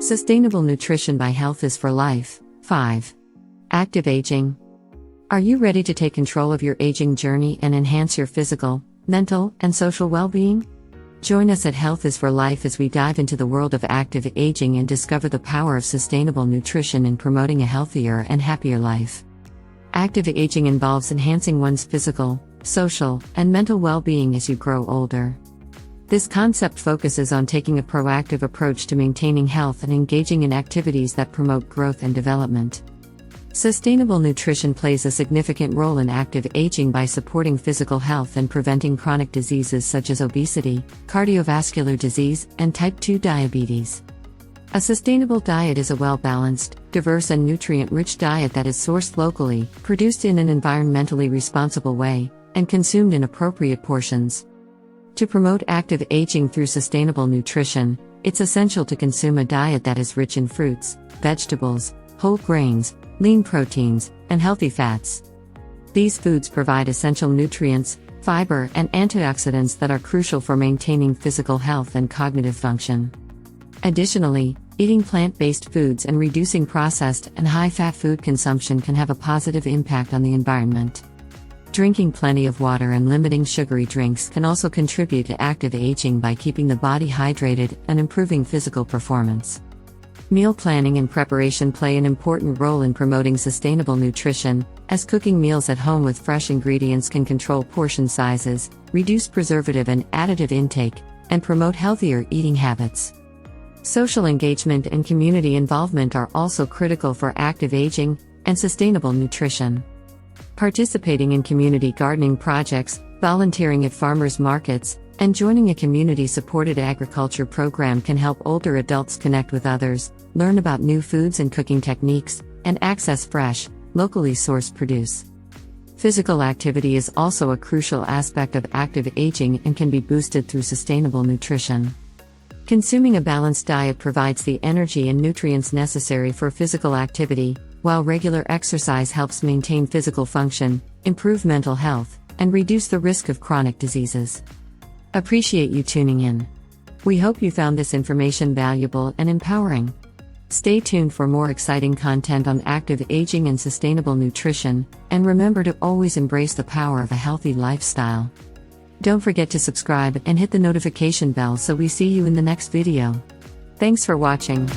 Sustainable nutrition by Health is for Life. 5. Active aging. Are you ready to take control of your aging journey and enhance your physical, mental, and social well-being? Join us at Health is for Life as we dive into the world of active aging and discover the power of sustainable nutrition in promoting a healthier and happier life. Active aging involves enhancing one's physical, social, and mental well-being as you grow older. This concept focuses on taking a proactive approach to maintaining health and engaging in activities that promote growth and development. Sustainable nutrition plays a significant role in active aging by supporting physical health and preventing chronic diseases such as obesity, cardiovascular disease, and type 2 diabetes. A sustainable diet is a well-balanced, diverse and nutrient-rich diet that is sourced locally, produced in an environmentally responsible way, and consumed in appropriate portions. To promote active aging through sustainable nutrition, it's essential to consume a diet that is rich in fruits, vegetables, whole grains, lean proteins, and healthy fats. These foods provide essential nutrients, fiber, and antioxidants that are crucial for maintaining physical health and cognitive function. Additionally, eating plant-based foods and reducing processed and high-fat food consumption can have a positive impact on the environment. Drinking plenty of water and limiting sugary drinks can also contribute to active aging by keeping the body hydrated and improving physical performance. Meal planning and preparation play an important role in promoting sustainable nutrition, as cooking meals at home with fresh ingredients can control portion sizes, reduce preservative and additive intake, and promote healthier eating habits. Social engagement and community involvement are also critical for active aging and sustainable nutrition. Participating in community gardening projects, volunteering at farmers markets, and joining a community-supported agriculture program can help older adults connect with others, learn about new foods and cooking techniques, and access fresh, locally sourced produce. Physical activity is also a crucial aspect of active aging and can be boosted through sustainable nutrition. Consuming a balanced diet provides the energy and nutrients necessary for physical activity, while regular exercise helps maintain physical function, improve mental health, and reduce the risk of chronic diseases. Appreciate you tuning in. We hope you found this information valuable and empowering. Stay tuned for more exciting content on active aging and sustainable nutrition, and remember to always embrace the power of a healthy lifestyle. Don't forget to subscribe and hit the notification bell so we see you in the next video. Thanks for watching.